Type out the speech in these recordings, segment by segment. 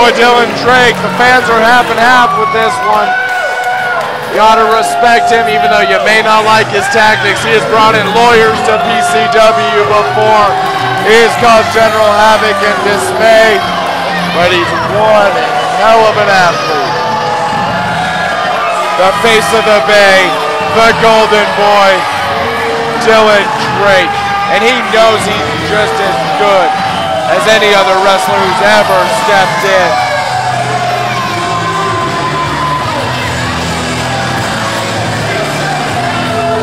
boy Dylan Drake. The fans are half and half with this one. Gotta respect him, even though you may not like his tactics. He has brought in lawyers to PCW before. He has caused general havoc and dismay, but he's one hell of an athlete. The face of the Bay, the golden boy, Dylan Drake. And he knows he's just as good as any other wrestler who's ever stepped in.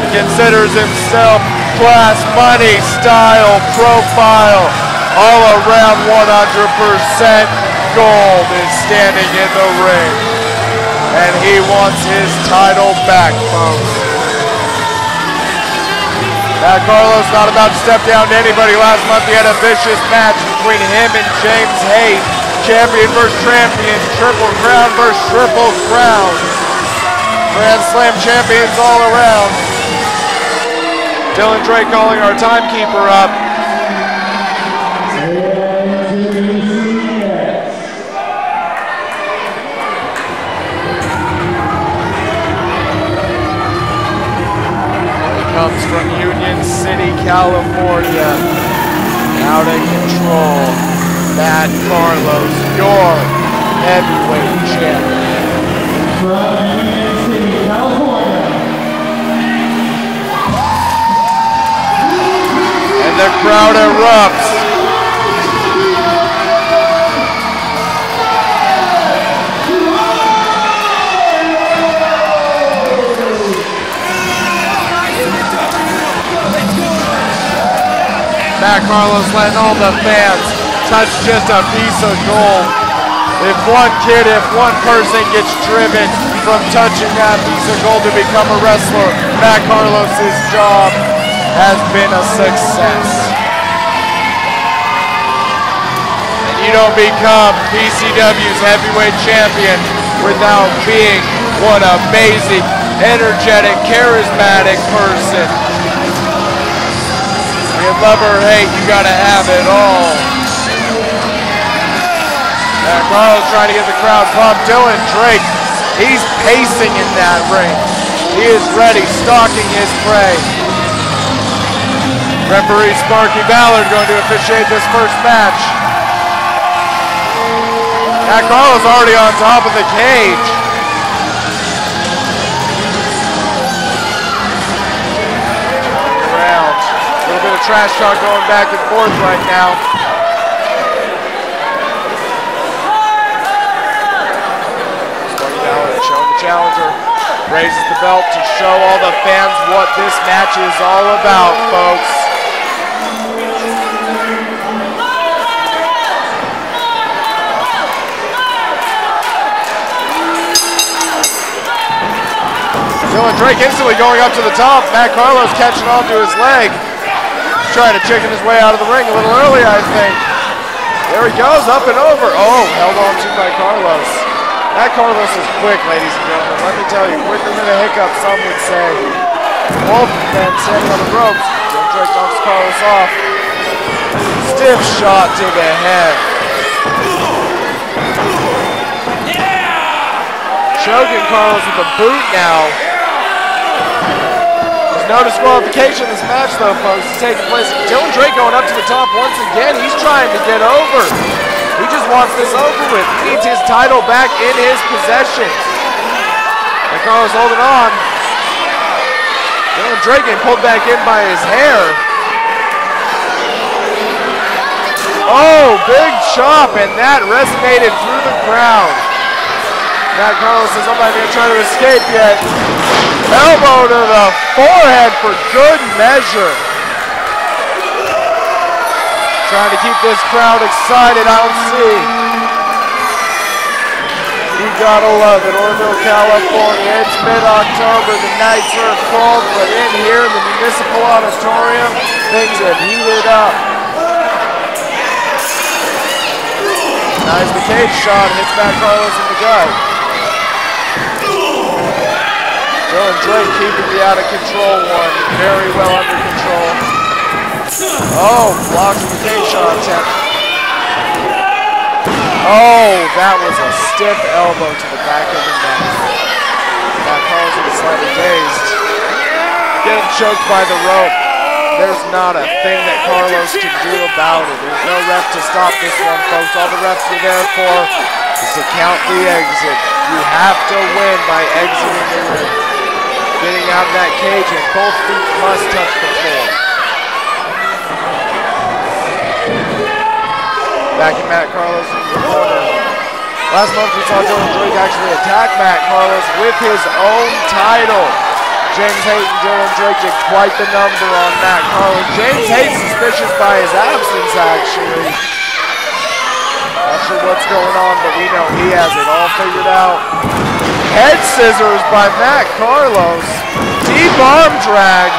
He considers himself class, money, style, profile, all around 100% gold is standing in the ring. And he wants his title back, folks. Matt Carlos not about to step down to anybody. Last month he had a vicious match between him and James Hayes. Champion versus champion, triple crown versus triple crown. Grand Slam champions all around. Dylan Drake calling our timekeeper up. Comes from Union City, California. Out of control, Matt Carlos, your heavyweight champion. From Union City, California. And the crowd erupts. Matt Carlos letting all the fans touch just a piece of gold. If one person gets driven from touching that piece of gold to become a wrestler, Matt Carlos's job has been a success. And you don't become PCW's heavyweight champion without being one amazing, energetic, charismatic person. Love or hate, you gotta have it all. Matt Carlos trying to get the crowd pumped. Dylan Drake, he's pacing in that ring. He is ready, stalking his prey. Referee Sparky Ballard going to officiate this first match. Matt Carlos already on top of the cage. Trash talk going back and forth right now. Sparky Ballard showing the challenger. Raises the belt to show all the fans what this match is all about, folks. Dylan Drake instantly going up to the top. Matt Carlos catching onto his leg. Trying to chicken his way out of the ring a little early, I think. There he goes, up and over. Oh, held on to by Carlos. That Carlos is quick, ladies and gentlemen. Let me tell you, quicker than a hiccup, some would say. Both men standing on the ropes. Dylan Drake knocks Carlos off. Stiff shot to the head. Choking Carlos with a boot now. No disqualification in this match, though, folks. It's taking place. Dylan Drake going up to the top once again. He's trying to get over. He just wants this over with. He needs his title back in his possession. And Carlos holding on. Dylan Drake getting pulled back in by his hair. Oh, big chop, and that resonated through the crowd. Matt Carlos says, I'm not going to try to escape yet. Elbow to the forehead for good measure. Trying to keep this crowd excited, I don't see. You gotta love it, Orville, California. It's mid-October, the nights are cold, but in here in the Municipal Auditorium, things have heated up. Nice the cage shot, hits Matt Carlos in the gut. Dylan Drake keeping the out of control one very well under control. Oh, blocks the cage shot attempt. Oh, that was a stiff elbow to the back of the neck. Matt Carlos was slightly dazed. Getting choked by the rope. There's not a thing that Carlos can do about it. There's no ref to stop this one, folks. All the refs are there for is to count the exit. You have to win by exiting the ring. Getting out of that cage, and both feet must touch the floor. Back in Matt Carlos in the corner. Last month we saw Dylan Drake actually attack Matt Carlos with his own title. James Haight and Dylan Drake did quite the number on Matt Carlos. James Haight suspicious by his absence, actually. Not sure what's going on, but we know he has it all figured out. Head scissors by Matt Carlos. Deep arm drag.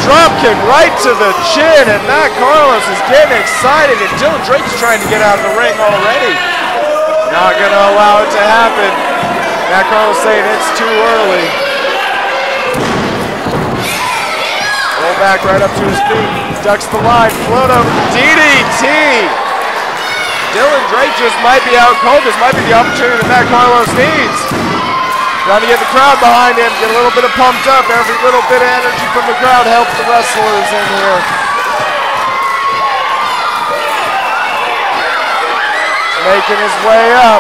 Drop kick right to the chin, and Matt Carlos is getting excited, and Dylan Drake's trying to get out of the ring already. Not going to allow it to happen. Matt Carlos saying it's too early. Roll back right up to his feet. Ducks the line, float over the DDT. Dylan Drake just might be out cold. This might be the opportunity that Matt Carlos needs. Trying to get the crowd behind him, get a little bit of pumped up. Every little bit of energy from the crowd helps the wrestlers in here. Making his way up.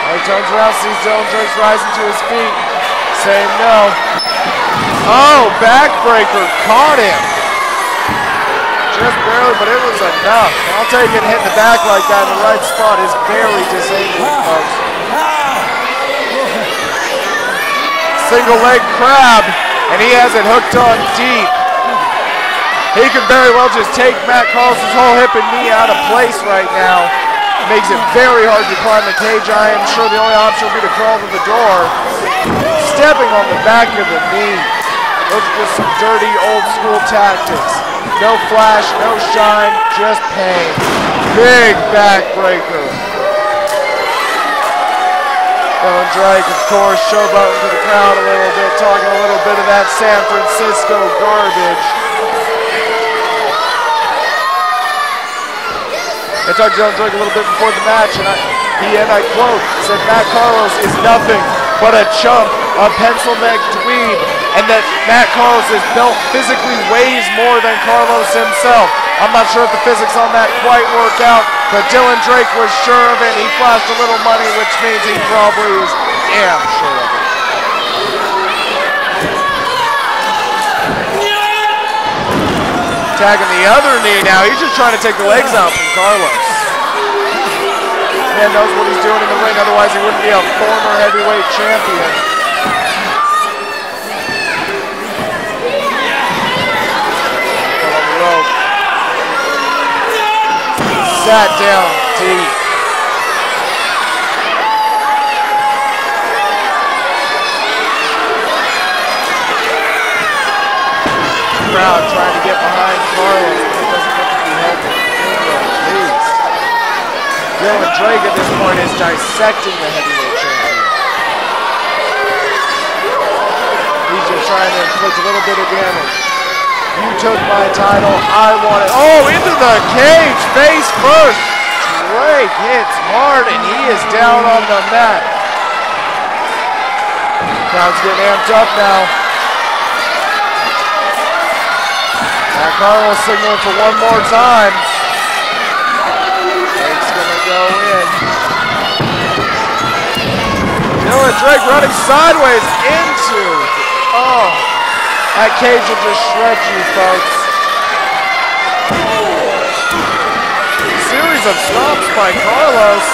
He turns around, sees Dylan Drake's rising to his feet, saying no. Oh, backbreaker caught him. Just barely, but it was enough. I'll tell you, getting hit in the back like that in the right spot is very disabling, folks. Single leg crab, and he has it hooked on deep. He could very well just take Matt Carlos' whole hip and knee out of place right now. Makes it very hard to climb the cage. I am sure the only option will be to crawl to the door. Stepping on the back of the knee. Those are just some dirty old school tactics. No flash, no shine, just pain. Big backbreaker. Dylan Drake, of course, showboating to the crowd a little bit, talking a little bit of that San Francisco garbage. I talked to Dylan Drake a little bit before the match, and I quote, said Matt Carlos is nothing but a chump, a pencil-neck dweeb, and that Matt Carlos' belt physically weighs more than Carlos himself. I'm not sure if the physics on that quite work out, but Dylan Drake was sure of it. He flashed a little money, which means he probably is damn sure of it. Tagging the other knee now. He's just trying to take the legs out from Carlos. Man knows what he's doing in the ring, otherwise he wouldn't be a former heavyweight champion. On the rope. Sat down deep. Crowd trying to get behind Carlos, but it doesn't look to be helping. Please. Dylan Drake at this point is dissecting the heavyweight champion. He's just trying to inflict a little bit of damage. You took my title, I want it. Oh, into the cage, face first. Drake hits hard, and he is down on the mat. Crowd's getting amped up now. Matt Carlos signaling for one more time. Drake's gonna go in. Dylan Drake running sideways into, oh, that cage will just shred you, folks. A series of stomps by Carlos,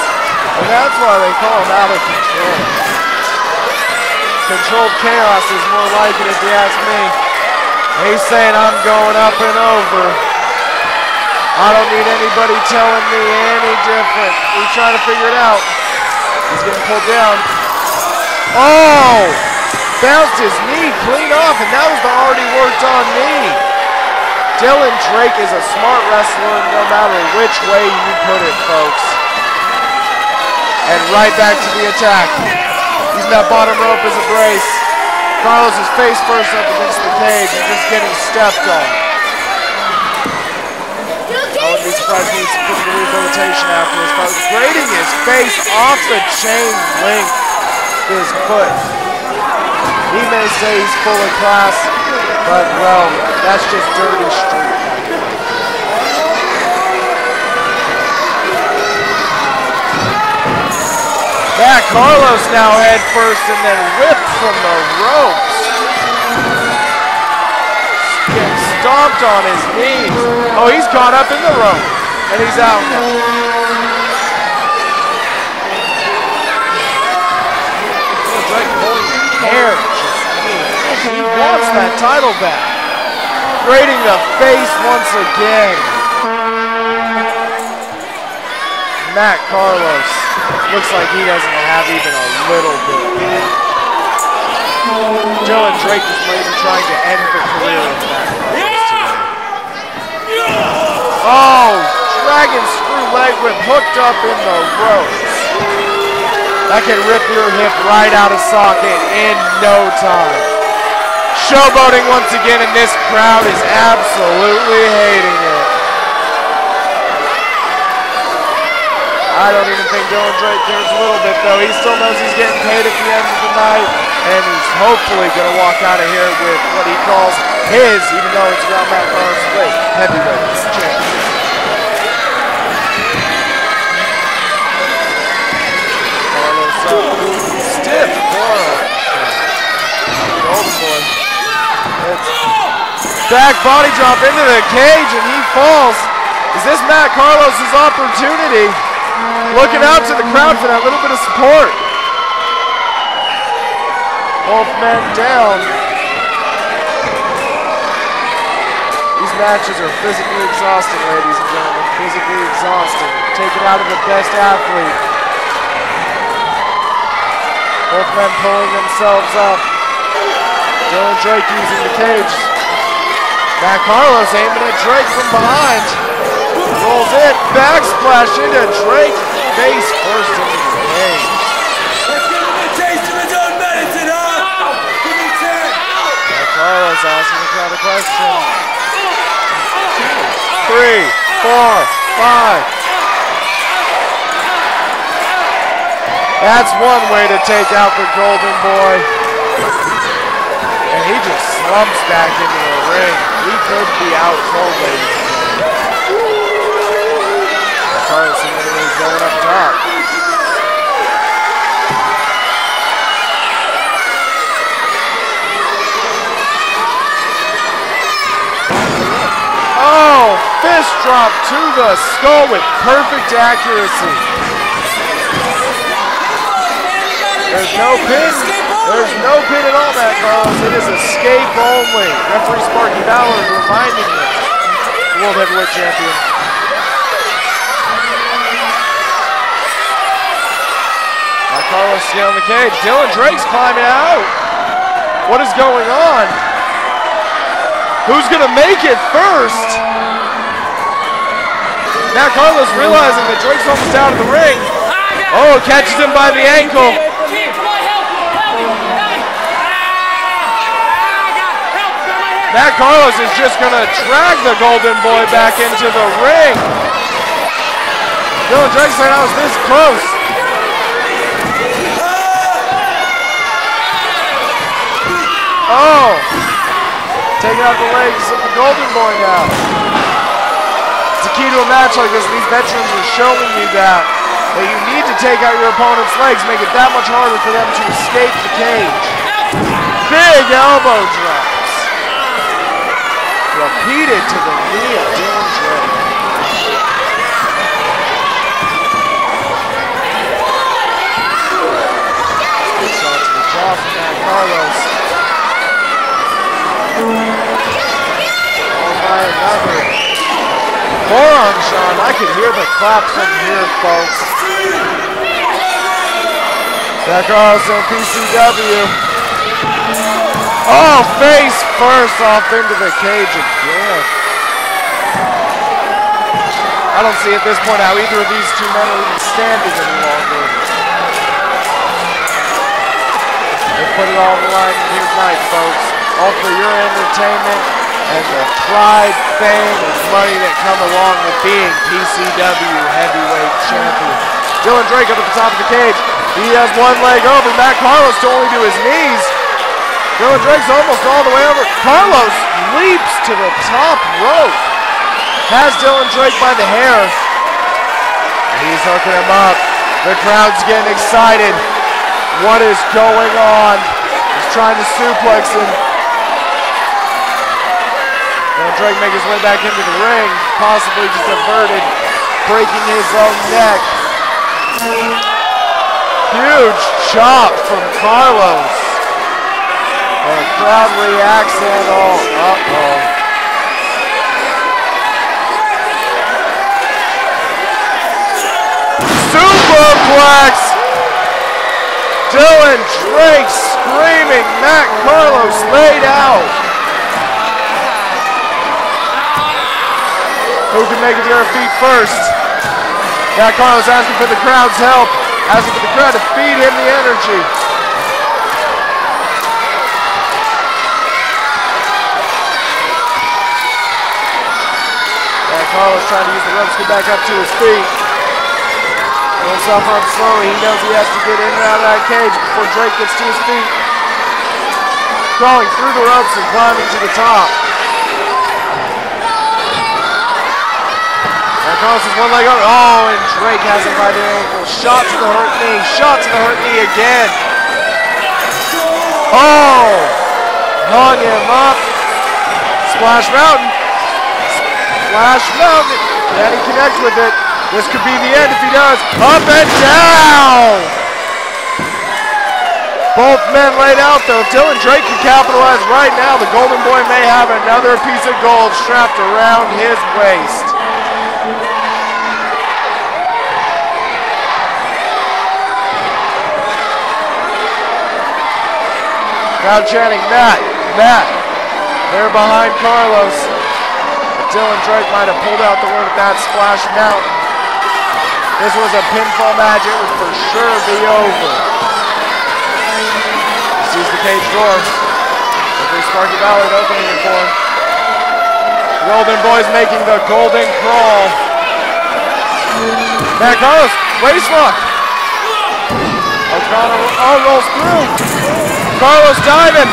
and that's why they call him out of control. Controlled chaos is more like it, if you ask me. He's saying, I'm going up and over. I don't need anybody telling me any different. He's trying to figure it out. He's getting pulled down. Oh! Bounced his knee clean off, and that was the already worked on knee. Dylan Drake is a smart wrestler no matter which way you put it, folks. And right back to the attack. Using that bottom rope as a brace. Carlos is face first up against the cage and just getting stepped on. Wouldn't be surprised to see some physical rehabilitation after this, but grading his face off the chain link with his foot. He may say he's full of class, but well, that's just dirty street. Matt Carlos now head first and then whipped from the ropes. Getting stomped on his knees. Oh, he's caught up in the rope and he's out now. Drake pulling hair. He wants that title back. Grading the face once again. Matt Carlos looks like he doesn't have even a little bit. Dylan Drake is maybe trying to end the career of Matt Carlos today. Oh, dragon screw leg whip hooked up in the ropes. That can rip your hip right out of socket in no time. Showboating once again, and this crowd is absolutely hating it. I don't even think Dylan Drake cares a little bit, though. He still knows he's getting paid at the end of the night, and he's hopefully going to walk out of here with what he calls his, even though it's around Matt Carlos' weight, heavyweight championship. Carlos up, stiff forearm. Golden boy. Back body drop into the cage, and he falls. Is this Matt Carlos' opportunity? Looking out to the crowd for that little bit of support. Both men down. These matches are physically exhausting, ladies and gentlemen. Physically exhausting. Take it out of the best athlete. Both men pulling themselves up. Dylan Drake using the cage. Matt Carlos aiming at Drake from behind. Rolls it, backsplash into Drake, face first into the cage. Let's give him a taste of his own medicine, huh? Give me 10. Matt Carlos asking the crowd a question. 3, 4, 5. That's one way to take out the Golden Boy. And he just slumps back into the ring. He could be out cold, ladies and gentlemen. Carlos is going up top. Oh, fist drop to the skull with perfect accuracy. There's no pin. There's no pin at all, Matt Carlos. It is escape only. Referee Sparky Ballard reminding you, the World Heavyweight Champion. Carlos still in the cage. Dylan Drake's climbing out. What is going on? Who's going to make it first? Now Carlos realizing that Drake's almost out of the ring. Oh, catches him by the ankle. Matt Carlos is just going to drag the Golden Boy back into the ring. Dylan Drake said I was this close. Oh, taking out the legs of the Golden Boy now. It's a key to a match like this. These veterans are showing you that you need to take out your opponent's legs, make it that much harder for them to escape the cage. Big elbow drops. Repeated to the knee of Dylan Drake. Good shot to the jaw from Matt Carlos. Another forearm shot. I can hear the clap from here, folks. Matt Carlos on PCW. Oh, face first off into the cage again. I don't see at this point how either of these two men are even standing any longer. They put it all on the line here tonight, folks. All for your entertainment. and the pride, fame, and money that come along with being PCW heavyweight champion. Dylan Drake up at the top of the cage. He has one leg over. Matt Carlos to only to his knees. Dylan Drake's almost all the way over. Carlos leaps to the top rope. Has Dylan Drake by the hair. He's hooking him up. The crowd's getting excited. What is going on? He's trying to suplex him. Dylan Drake make his way back into the ring, possibly just averted, breaking his own neck. Huge chop from Carlos. The crowd reacts and all. Uh-oh. Superplex! Dylan Drake screaming. Matt Carlos laid out. Who can make it to their feet first? Matt Carlos asking for the crowd's help. Asking for the crowd to feed him the energy. Matt Carlos trying to use the ropes to get back up to his feet. Pull himself up slowly. He knows he has to get in and out of that cage before Drake gets to his feet. Crawling through the ropes and climbing to the top. Matt Carlos is one leg over. Oh, and Drake has him by the ankle. Shot to the hurt knee. Shot to the hurt knee again. Oh! Hung him up. Splash Mountain. Splash Mountain. Can he connect with it? This could be the end if he does. Up and down! Both men laid out though. If Dylan Drake can capitalize right now, the Golden Boy may have another piece of gold strapped around his waist. Crowd chanting, Matt, Matt. They're behind Carlos. But Dylan Drake might have pulled out the win with that Splash Mountain. This was a pinfall match. It would for sure be over. He sees the cage door. Referee Sparky Ballard opening it for him. The Golden Boys making the golden crawl. Matt Carlos, waist lock. O'Connor rolls through. Carlos diving.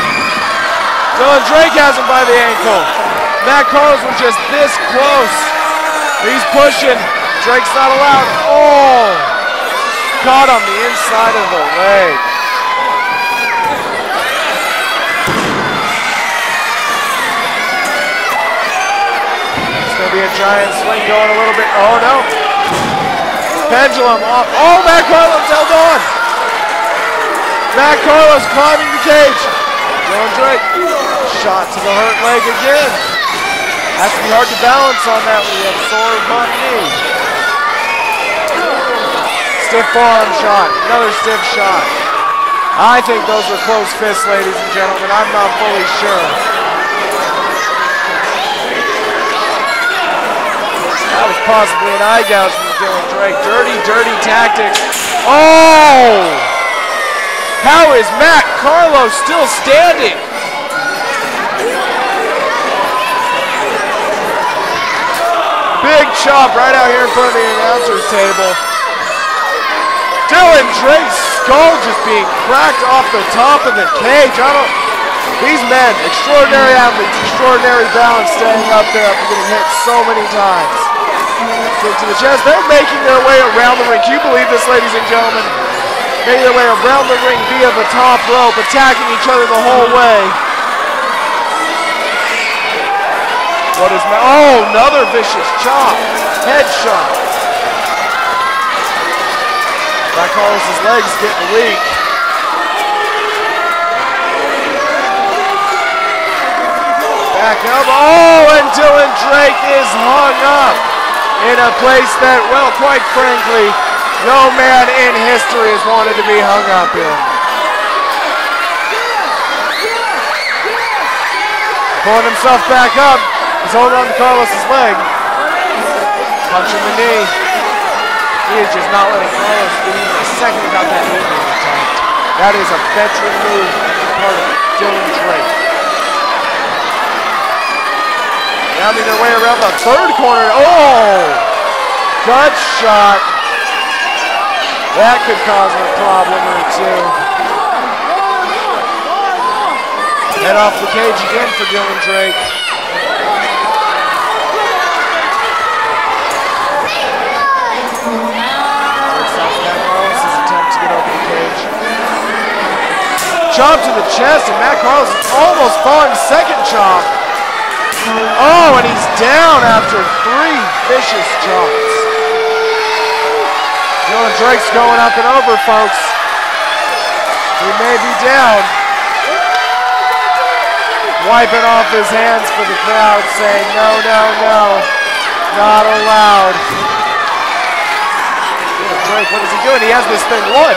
Dylan Drake has him by the ankle. Matt Carlos was just this close. He's pushing. Drake's not allowed. Oh! Caught on the inside of the leg. It's going to be a giant swing going a little bit. Oh no. Pendulum off. Oh, Matt Carlos held on. Matt Carlos climbing the cage. Dylan Drake. Shot to the hurt leg again. Has to be hard to balance on that when you have sore butt knee. Stiff forearm shot, another stiff shot. I think those were close fists, ladies and gentlemen. I'm not fully sure. That was possibly an eye gouge from Dylan Drake. Dirty, dirty tactics. Oh! How is Matt Carlos still standing? Big chop right out here in front of the announcer's table. Dylan Drake's skull just being cracked off the top of the cage. These men, extraordinary athletes, extraordinary balance, staying up there after getting hit so many times. Kick to the chest. They're making their way around the ring. Can you believe this, ladies and gentlemen? Making their way around the ring via the top rope, attacking each other the whole way. What is that? Oh, another vicious chop. Headshot. Matt Carlos' legs getting weak. Back up. Oh, and Dylan Drake is hung up in a place that, well, quite frankly, no man in history has wanted to be hung up in. Pulling himself back up. He's holding on to Carlos' leg. Punching the knee. He is just not letting Carlos get even a second without that knee being attacked. That is a veteran move on the part of Dylan Drake. Rounding their way around the third corner. Oh! Gut shot. That could cause a problem or two. Head off the cage again for Dylan Drake. Chop to the chest, and Matt Carlos is almost falling. Second chop. Oh, and he's down after 3 vicious chops. Dylan Drake's going up and over, folks. He may be down. Wiping off his hands for the crowd, saying, no, no, no, not allowed. Dylan Drake, what is he doing? He has this thing won.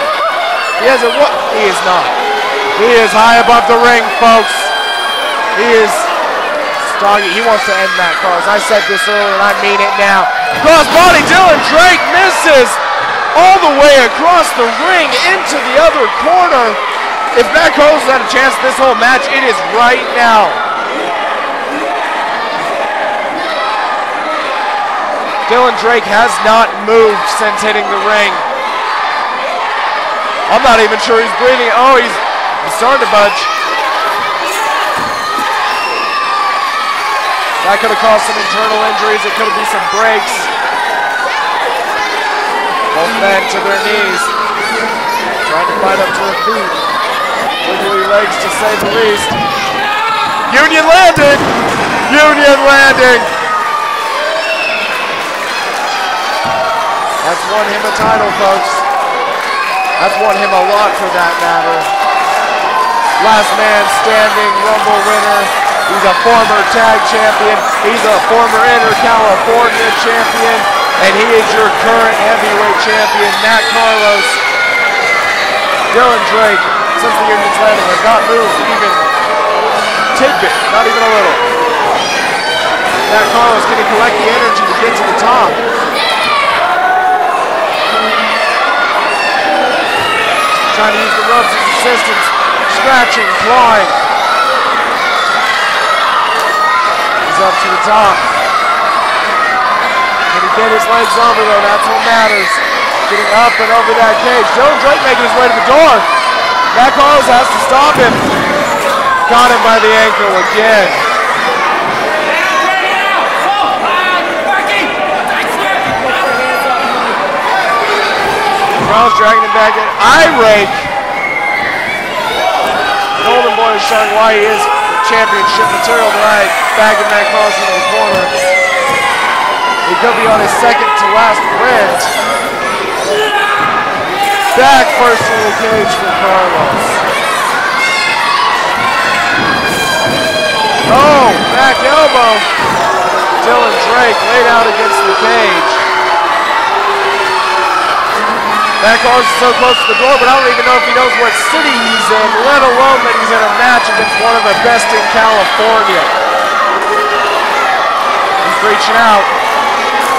He has it won. He is not. He is high above the ring, folks. He is stoggy. He wants to end Matt Carlos. I said this earlier, and I mean it now. Cross body, Dylan Drake misses all the way across the ring into the other corner. If Matt Carlos has had a chance this whole match, it is right now. Dylan Drake has not moved since hitting the ring. I'm not even sure he's breathing. Oh, he's starting to budge. That could have caused some internal injuries. It could have been some breaks. Both men to their knees. Trying to fight up to their feet. Wiggly legs to say the least. Union landing! Union landing! That's won him a title, folks. That's won him a lot for that matter. Last man standing Rumble winner. He's a former tag champion. He's a former Inter-California champion. And he is your current heavyweight champion, Matt Carlos. Dylan Drake, since the Union's landing, has not moved even tidbit, not even a little. Matt Carlos, can he collect the energy to get to the top? Trying to use the ropes as assistance, scratching, clawing. He's up to the top. Can he get his legs over though? That's what matters. Getting up and over that cage. Dylan Drake making his way to the door. Matt Carlos has to stop him. Got him by the ankle again. Carlos dragging him back in. Eye rake. Golden Boy is showing why he is championship material tonight. Bagging Matt Carlos into the corner. He could be on his second to last print. Back first in the cage for Carlos. Oh, back elbow. Dylan Drake laid out against the cage. Matt Carlos is so close to the door, but I don't even know if he knows what city he's in, let alone that he's in a match against one of the best in California. He's reaching out,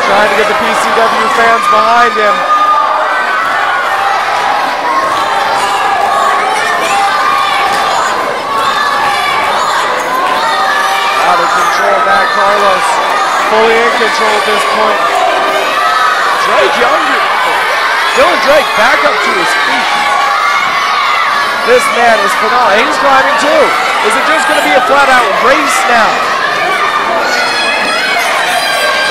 trying to get the PCW fans behind him. Out of control, Matt Carlos, fully in control at this point. Drake younger. Dylan Drake back up to his feet. This man is phenomenal. He's climbing too. Is it just going to be a flat-out race now?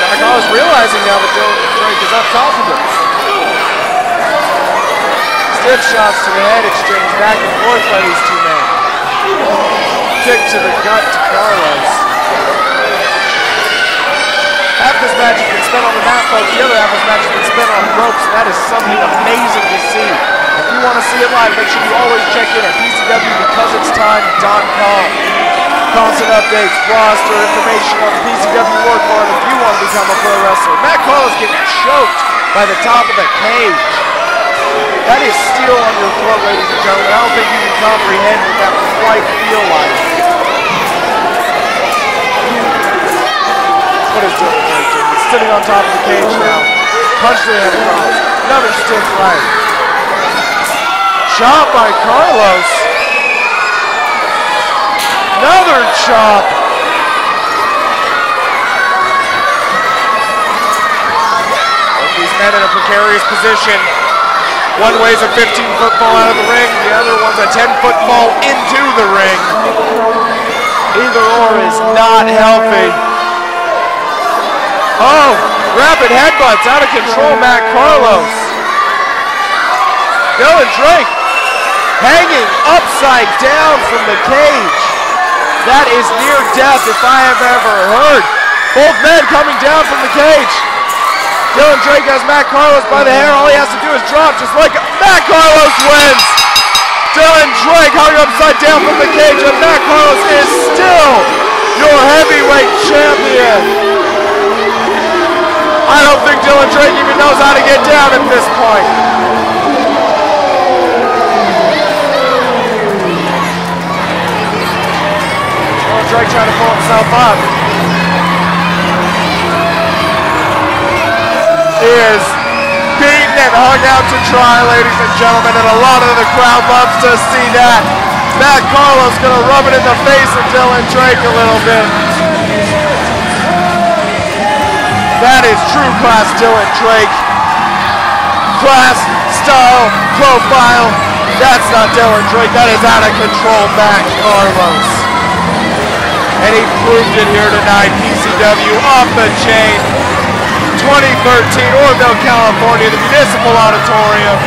Matt Carlos realizing now that Dylan Drake is up top of him. Stiff shots to the head exchange back and forth by these two men. Kick to the gut to Carlos. Half this match has been spent on the mat, folks. The other half of this match has been spent on ropes, and that is something amazing to see. If you want to see it live, make sure you always check in at PCWBecauseIt'sTime.com. Constant updates, roster information on the PCW work card if you want to become a pro wrestler. Matt Carlos getting choked by the top of the cage. That is steel on your throat, ladies and gentlemen. I don't think you can comprehend what that would quite feel like. What is Dylan Drake doing? He's sitting on top of the cage now. Punch to the head of Carlos. Another stiff right. Chop by Carlos. Another chop. men in a precarious position. One weighs a 15-foot fall out of the ring, the other one's a 10-foot fall into the ring. Either or is not healthy. Oh, rapid headbutts, out of control, Matt Carlos. Dylan Drake hanging upside down from the cage. That is near death if I have ever heard. Both men coming down from the cage. Dylan Drake has Matt Carlos by the hair. All he has to do is drop, just like Matt Carlos wins. Dylan Drake hung upside down from the cage, and Matt Carlos is still your heavyweight champion. I don't think Dylan Drake even knows how to get down at this point. Dylan Drake trying to pull himself up. He is beaten and hung out to dry, ladies and gentlemen, and a lot of the crowd loves to see that. Matt Carlos gonna rub it in the face of Dylan Drake a little bit. That is true class Dylan Drake. Class, style, profile. That's not Dylan Drake, that is out of control Matt Carlos. And he proved it here tonight. PCW off the chain. 2013, Orville, California, the Municipal Auditorium.